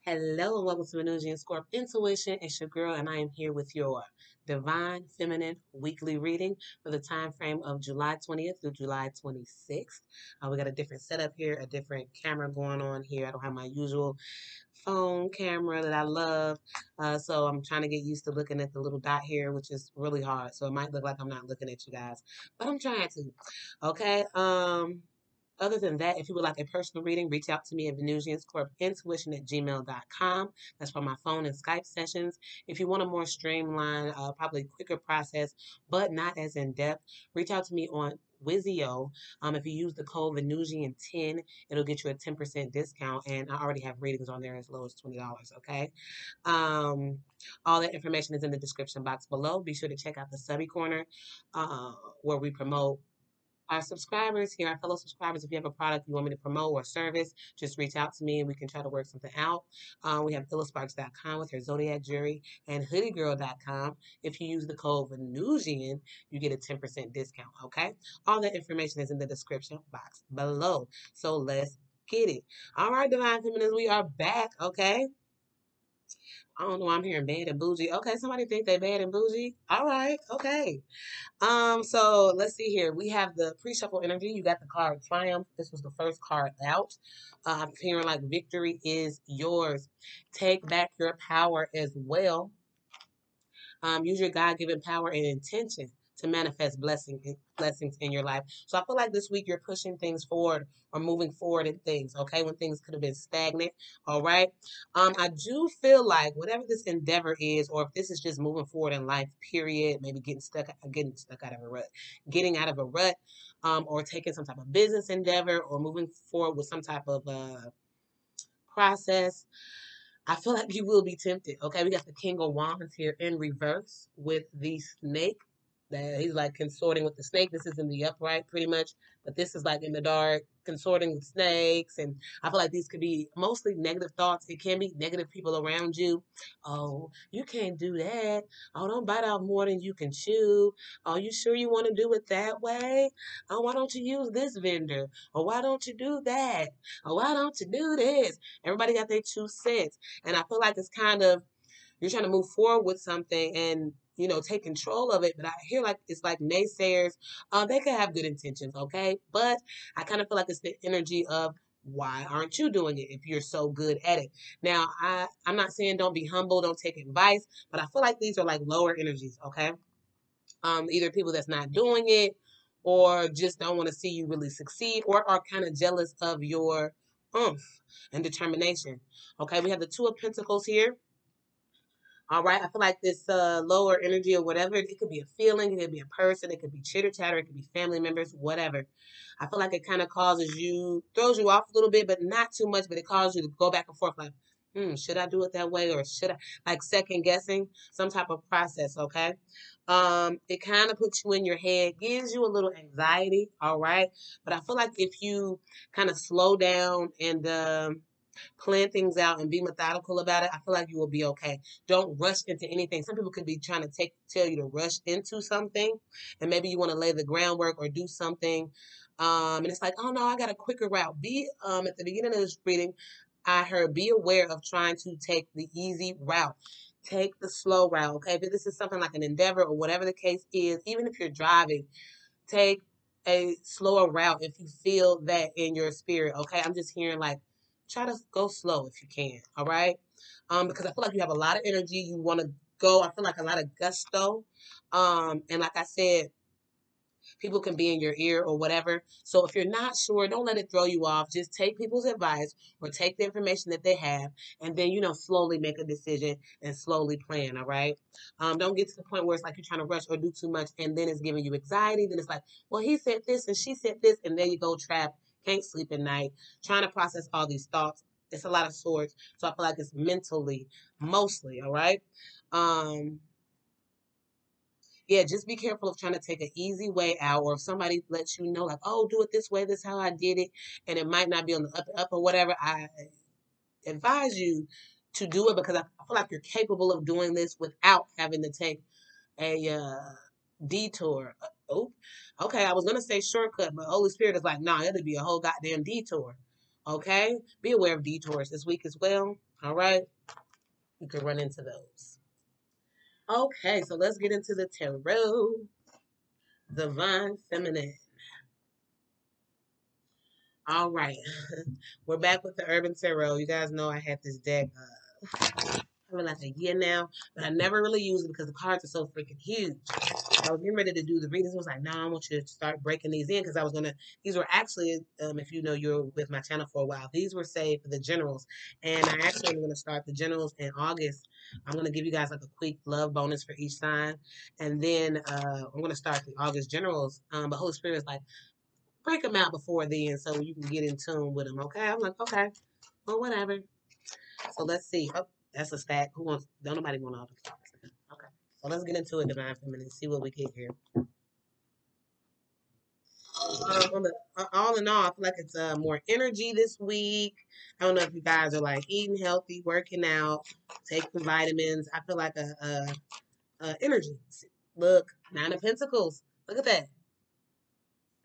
Hello and welcome to Ms.Divinergy and Scorp Intuition. It's your girl, and I am here with your Divine Feminine weekly reading for the time frame of July 20th through July 26th. We got a different setup here, a different camera going on here. I don't have my usual phone camera that I love, so I'm trying to get used to looking at the little dot here, which is really hard. So it might look like I'm not looking at you guys, but I'm trying to. Okay. Other than that, if you would like a personal reading, reach out to me at venusianscorpintuition@gmail.com. That's for my phone and Skype sessions. If you want a more streamlined, probably quicker process, but not as in depth, reach out to me on WISIO. If you use the code Venusian10, it'll get you a 10% discount. And I already have readings on there as low as $20. Okay. Um, all that information is in the description box below. Be sure to check out the subby corner, where we promote our subscribers here, our fellow subscribers. If you have a product you want me to promote or service, just reach out to me and we can try to work something out. We have illusparks.com with her zodiac jewelry and hoodiegirl.com. If you use the code Venusian, you get a 10% discount. Okay. All that information is in the description box below. So let's get it. All right, Divine Feminines, we are back. Okay. I don't know. I'm hearing bad and bougie. Okay, somebody think they bad and bougie. All right, okay. So let's see here. We have the pre-shuffle energy. You got the card Triumph. This was the first card out. I'm hearing like victory is yours. Take back your power as well. Use your God-given power and intention to manifest blessings in your life. So I feel like this week you're pushing things forward or moving forward in things, okay, when things could have been stagnant. All right. I do feel like whatever this endeavor is, or if this is just moving forward in life, period, maybe getting stuck out of a rut, getting out of a rut, or taking some type of business endeavor or moving forward with some type of process. I feel like you will be tempted. Okay, we got the King of Wands here in reverse with the snake. That he's like consorting with the snake. This is in the upright pretty much, but this is like in the dark, consorting with snakes. And I feel like these could be mostly negative thoughts. It can be negative people around you. Oh, you can't do that. Oh, don't bite out more than you can chew. Oh, you sure you want to do it that way? Oh, why don't you use this vendor? Or why don't you do that? Or why don't you do this? Everybody got their 2 cents. And I feel like it's kind of, you're trying to move forward with something and take control of it. But I hear like it's like naysayers. They could have good intentions, okay? But I kind of feel like it's the energy of why aren't you doing it if you're so good at it? Now, I'm not saying don't be humble, don't take advice, but I feel like these are like lower energies, okay? Either people that's not doing it or just don't want to see you really succeed or are kind of jealous of your oomph and determination. Okay, we have the Two of Pentacles here. All right. I feel like this lower energy or whatever, it could be a feeling, it could be a person, it could be chitter chatter, it could be family members, whatever. I feel like it kind of throws you off a little bit, but not too much, but it causes you to go back and forth like, should I do it that way or should I, like second guessing some type of process, okay? It kind of puts you in your head, gives you a little anxiety, all right? But I feel like if you kind of slow down and plan things out and be methodical about it, I feel like you will be okay. Don't rush into anything. Some people could be trying to tell you to rush into something, and maybe you want to lay the groundwork or do something. And it's like, oh no, I got a quicker route. Be at the beginning of this reading, I heard be aware of trying to take the easy route. Take the slow route, okay? If this is something like an endeavor or whatever the case is, even if you're driving, take a slower route if you feel that in your spirit, okay? I'm just hearing like try to go slow if you can, all right? Because I feel like you have a lot of energy. You want to go. I feel like a lot of gusto. And like I said, people can be in your ear or whatever. So if you're not sure, don't let it throw you off. Just take people's advice or take the information that they have and then, slowly make a decision and slowly plan, all right? Don't get to the point where it's like you're trying to rush or do too much and then it's giving you anxiety. Then it's like, well, he said this and she said this, and there you go, trapped, can't sleep at night, trying to process all these thoughts. It's a lot of swords. So I feel like it's mentally, mostly, all right? Um, yeah, just be careful of trying to take an easy way out, or if somebody lets you know, like, oh, do it this way, this is how I did it, and it might not be on the up or whatever. I advise you to do it because I feel like you're capable of doing this without having to take a detour. Oh, okay. I was gonna say shortcut, but Holy Spirit is like, nah, it'll be a whole goddamn detour. Okay? Be aware of detours this week as well. All right? You can run into those. Okay, so let's get into the tarot. Divine Feminine. All right. We're back with the Urban Tarot. You guys know I had this deck for like a year now, but I never really used it because the cards are so freaking huge. I was getting ready to do the readings. I was like, no, I want you to start breaking these in because I was going to, these were actually, if you know you're with my channel for a while, these were saved for the generals. And I actually am going to start the generals in August. I'm going to give you guys like a quick love bonus for each sign. And then I'm going to start the August generals. But Holy Spirit is like, break them out before then so you can get in tune with them, okay? I'm like, okay, well, whatever. So let's see. Oh, that's a stack. Who wants, don't nobody want all the cards. Okay. So let's get into it, Divine Feminine, see what we get here. All in all, I feel like it's more energy this week. I don't know if you guys are like eating healthy, working out, taking vitamins. I feel like a energy. Look, Nine of Pentacles. Look at that.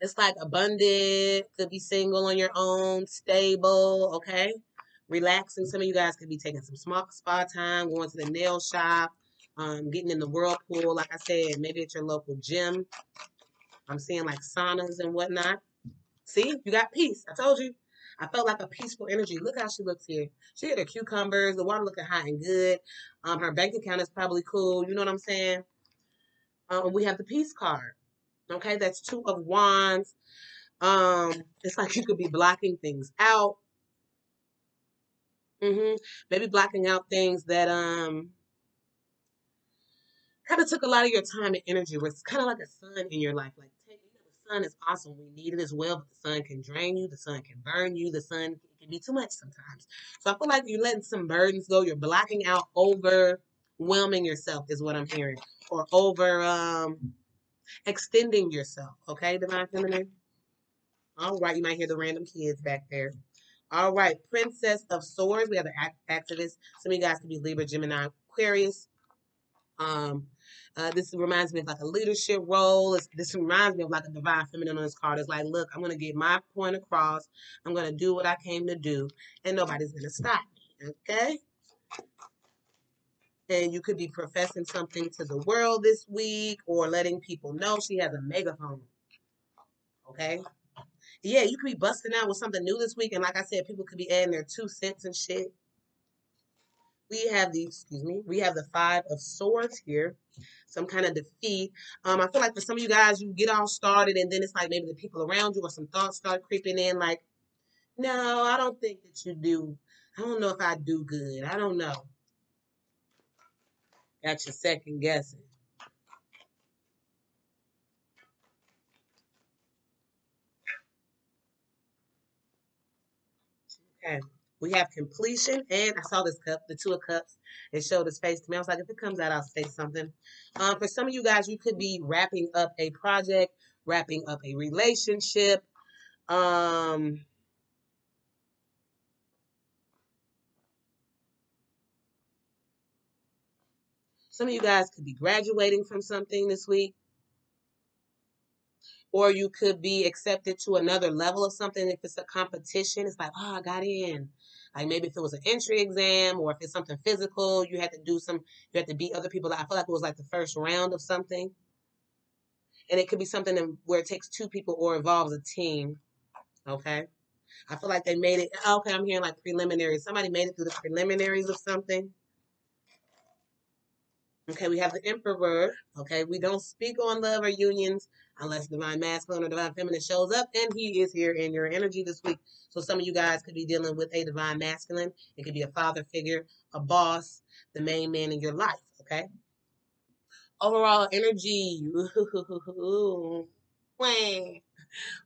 It's like abundant. Could be single on your own, stable. Okay, relaxing. Some of you guys could be taking some small spa time, going to the nail shop, getting in the whirlpool. Like I said, maybe at your local gym. I'm seeing like saunas and whatnot. See, you got peace. I told you. I felt like a peaceful energy. Look how she looks here. She had her cucumbers. The water looking hot and good. Her bank account is probably cool. You know what I'm saying? We have the peace card. Okay, that's Two of Wands. It's like you could be blocking things out. Maybe blocking out things that kind of took a lot of your time and energy. Where it's kind of like a sun in your life. Like, the sun is awesome. We need it as well, but the sun can drain you. The sun can burn you. The sun can be too much sometimes. So I feel like you're letting some burdens go. You're blocking out, overwhelming yourself is what I'm hearing, or over extending yourself. Okay, Divine Feminine. All right, you might hear the random kids back there. All right, Princess of Swords. We have the activist. Some of you guys could be Libra, Gemini, Aquarius. This reminds me of like a leadership role. This reminds me of like a divine feminine on this card. It's like, look, I'm going to get my point across. I'm going to do what I came to do, and nobody's going to stop me. Okay? And you could be professing something to the world this week or letting people know. She has a megaphone. Okay? Yeah, you could be busting out with something new this week. And like I said, people could be adding their 2 cents and shit. We have we have the Five of Swords here. Some kind of defeat. I feel like for some of you guys, you get all started and then it's like maybe the people around you or some thoughts start creeping in like, no, I don't think that you do. I don't know if I do good. I don't know. Got you second guessing. Okay. We have completion, and I saw this cup, the Two of Cups. It showed its face to me. I was like, if it comes out, I'll say something. For some of you guys, you could be wrapping up a project, wrapping up a relationship. Some of you guys could be graduating from something this week. Or you could be accepted to another level of something. If it's a competition, it's like, oh, I got in. Like maybe if it was an entry exam or if it's something physical, you had to you had to beat other people. I feel like it was like the first round of something. And it could be something where it takes two people or involves a team. Okay. I feel like they made it. Okay, I'm hearing like preliminaries. Somebody made it through the preliminaries of something. Okay, we have the Emperor. Okay, we don't speak on love or unions unless Divine Masculine or Divine Feminine shows up, and he is here in your energy this week. So some of you guys could be dealing with a Divine Masculine. It could be a father figure, a boss, the main man in your life. Okay. Overall energy.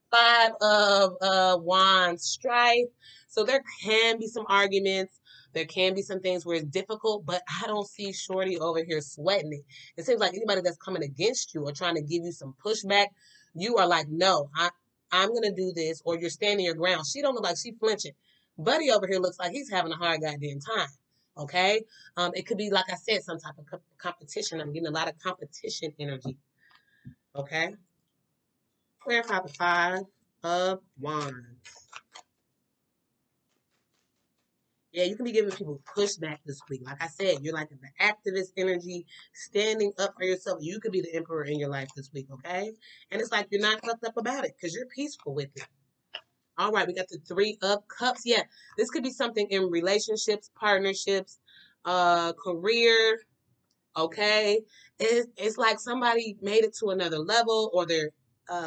Five of Wands, strife. So there can be some arguments. There can be some things where it's difficult, but I don't see Shorty over here sweating it. It seems like anybody that's coming against you or trying to give you some pushback, you are like, no, I'm gonna do this, or you're standing your ground. She don't look like she flinching. Buddy over here looks like he's having a hard goddamn time. Okay, it could be like I said, some type of competition. I'm getting a lot of competition energy. Okay. Clarify the Five of Wands. Yeah, you can be giving people pushback this week. Like I said, you're like in the activist energy, standing up for yourself. You could be the emperor in your life this week, okay? And it's like you're not fucked up about it because you're peaceful with it. All right, we got the three of cups. Yeah, this could be something in relationships, partnerships, career. Okay, it's like somebody made it to another level, or they're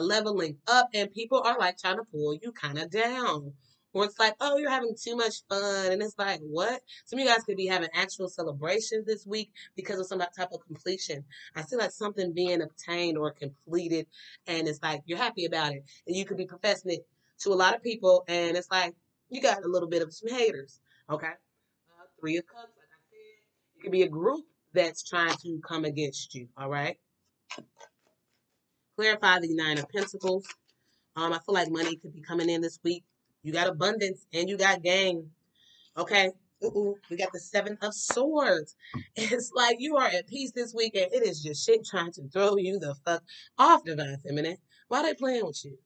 leveling up, and people are like trying to pull you kind of down. Or it's like, oh, you're having too much fun, and it's like, what? Some of you guys could be having actual celebrations this week because of some type of completion. I feel like something being obtained or completed, and it's like you're happy about it, and you could be professing it to a lot of people, and it's like you got a little bit of some haters. Okay, three of cups, like I said, it could be a group that's trying to come against you. All right. Clarify the Nine of Pentacles. I feel like money could be coming in this week. You got abundance and you got gain. Okay. We got the Seven of Swords. It's like you are at peace this week, and it is just shit trying to throw you the fuck off, Divine Feminine. Why they playing with you?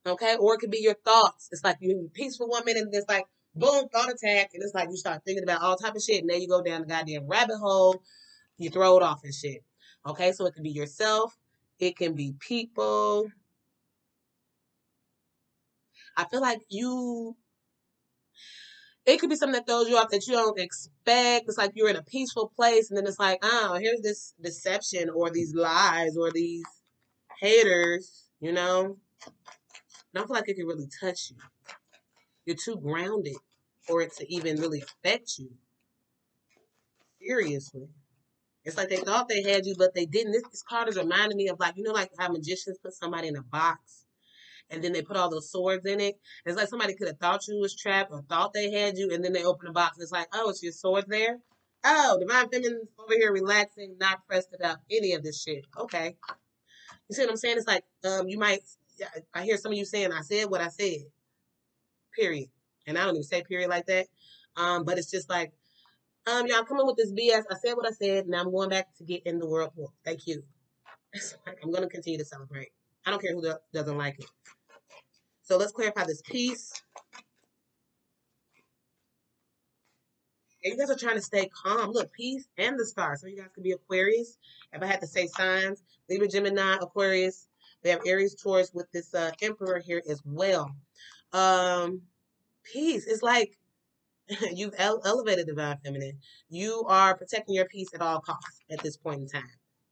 Okay. Or it could be your thoughts. It's like you're peaceful 1 minute, and it's like boom, thought attack, and it's like you start thinking about all type of shit, and then you go down the goddamn rabbit hole. You throw it off and shit. Okay, so it can be yourself. It can be people. I feel like it could be something that throws you off that you don't expect. It's like you're in a peaceful place, and then it's like, oh, here's this deception or these lies or these haters, you know? I don't feel like it can really touch you. You're too grounded for it to even really affect you. Seriously. It's like they thought they had you, but they didn't. This card is reminding me of, like, you know, like how magicians put somebody in a box and then they put all those swords in it. It's like somebody could have thought you was trapped or thought they had you, and then they open the box and it's like, oh, it's your sword there? Oh, Divine Feminine's over here relaxing, not pressed about any of this shit. Okay. You see what I'm saying? It's like, you might, I hear some of you saying, I said what I said, period. And I don't even say period like that. But it's just like, y'all coming with this BS. I said what I said, and I'm going back to get in the whirlpool. Thank you. It's like, I'm going to continue to celebrate. I don't care who doesn't like it. So let's clarify this piece. And you guys are trying to stay calm. Look, peace and the stars. So you guys could be Aquarius. If I had to say signs, Libra, Gemini, Aquarius. We have Aries, Taurus with this Emperor here as well. Peace. It's like you've elevated Divine Feminine. You are protecting your peace at all costs at this point in time.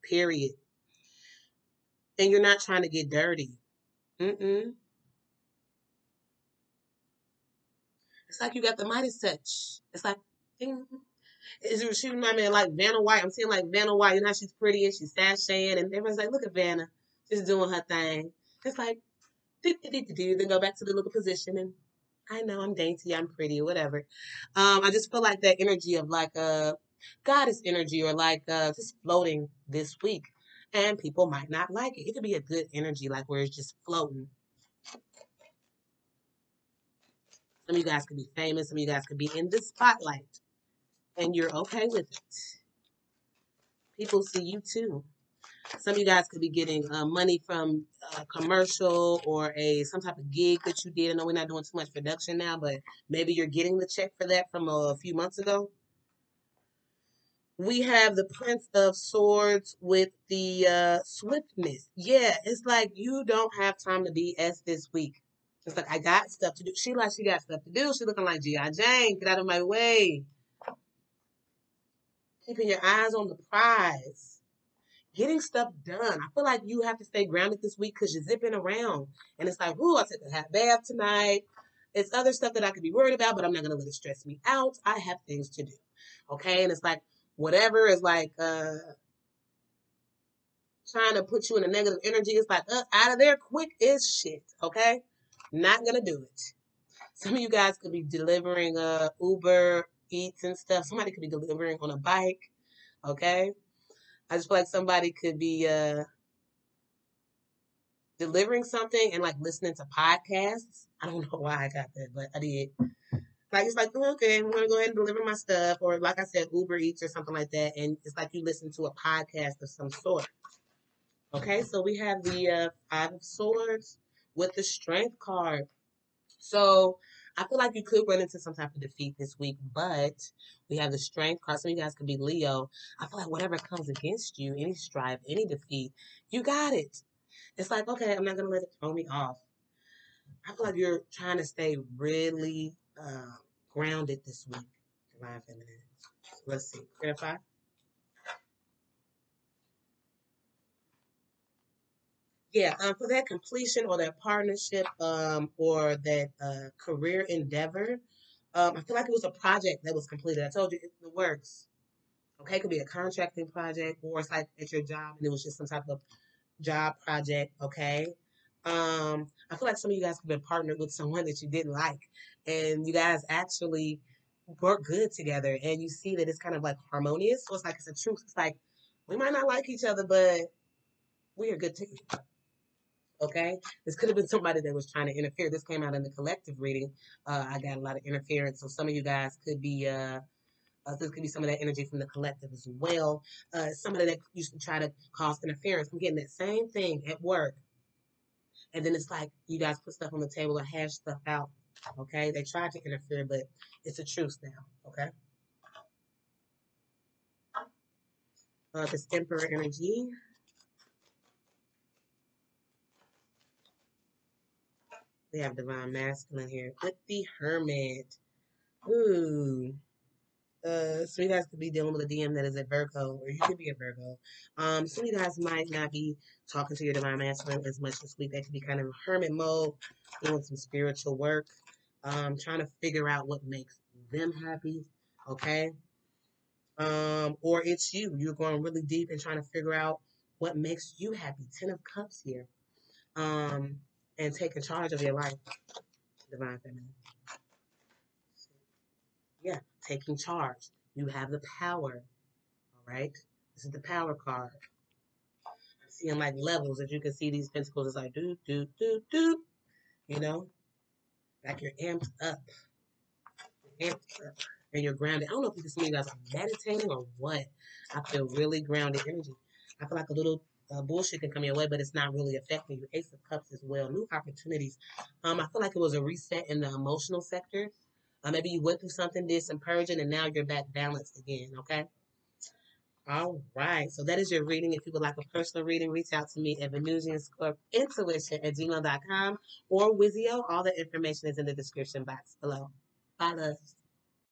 Period. And you're not trying to get dirty. Mm-mm. It's like you got the Midas touch. It's like, ding. She remind me of like Vanna White. I'm seeing like Vanna White. You know how she's pretty and she's sashaying, and everyone's like, look at Vanna, just doing her thing. It's like, then go back to the little position, and I know I'm dainty, I'm pretty, or whatever. I just feel like that energy of like goddess energy, or like just floating this week, and people might not like it. It could be a good energy, like where it's just floating. Some of you guys could be famous. Some of you guys could be in the spotlight, and you're okay with it. People see you too. Some of you guys could be getting money from a commercial or some type of gig that you did. I know we're not doing too much production now, but maybe you're getting the check for that from a few months ago. We have the Prince of Swords with the swiftness. Yeah, it's like you don't have time to BS this week. It's like, I got stuff to do. She got stuff to do. She looking like G.I. Jane. Get out of my way. Keeping your eyes on the prize. Getting stuff done. I feel like you have to stay grounded this week because you're zipping around. And it's like, ooh, I took a hot bath tonight. It's other stuff that I could be worried about, but I'm not going to let it stress me out. I have things to do. Okay? And it's like, whatever is like trying to put you in a negative energy, it's like, out of there quick as shit. Okay? Not going to do it. Some of you guys could be delivering Uber Eats and stuff. Somebody could be delivering on a bike. Okay? I just feel like somebody could be delivering something and like listening to podcasts. I don't know why I got that, but I did. Like, it's like, oh, okay, I'm gonna go ahead and deliver my stuff, or like I said, Uber Eats or something like that, and it's like you listen to a podcast of some sort. Okay, so we have the Five of Swords with the Strength card. So I feel like you could run into some type of defeat this week, but we have the strength card. Some of you guys could be Leo. I feel like whatever comes against you, any strife, any defeat, you got it. It's like, okay, I'm not going to let it throw me off. I feel like you're trying to stay really grounded this week, Divine Feminine. Let's see. Clarify. Yeah, for that completion or that partnership or that career endeavor, I feel like it was a project that was completed. I told you it's the works. Okay, it could be a contracting project or it's like at your job and it was just some type of job project. Okay. I feel like some of you guys have been partnered with someone that you didn't like, and you guys actually work good together, and you see that it's kind of like harmonious. So it's like it's a truth. It's like we might not like each other, but we are good together. Okay, this could have been somebody that was trying to interfere. This came out in the collective reading. I got a lot of interference, so some of you guys could be. This could be some of that energy from the collective as well. Somebody that used to try to cause interference. I'm getting that same thing at work, and then it's like you guys put stuff on the table or hash stuff out. Okay, they tried to interfere, but it's a truce now. Okay, this Emperor energy. We have Divine Masculine here with the Hermit. Ooh. So you guys could be dealing with a DM that is a Virgo, or you could be a Virgo. Some of you guys might not be talking to your divine masculine as much this week. They could be kind of hermit mode, doing some spiritual work, trying to figure out what makes them happy. Okay. Or it's you. You're going really deep and trying to figure out what makes you happy. Ten of Cups here. And taking charge of your life, divine feminine. Yeah, taking charge. You have the power. All right. This is the power card. I'm seeing like levels. As you can see, these pentacles is like do do do do. You know, like you're amped up, and you're grounded. I don't know if you can see you guys are meditating or what. I feel really grounded energy. I feel like a little bullshit can come your way, but it's not really affecting you. Ace of Cups as well. New opportunities. I feel like it was a reset in the emotional sector. Maybe you went through something, did some purging, and now you're back balanced again. Okay. All right. So that is your reading. If you would like a personal reading, reach out to me at venusianscorpintuition@gmail.com or WISIO. All the information is in the description box below. Bye, love.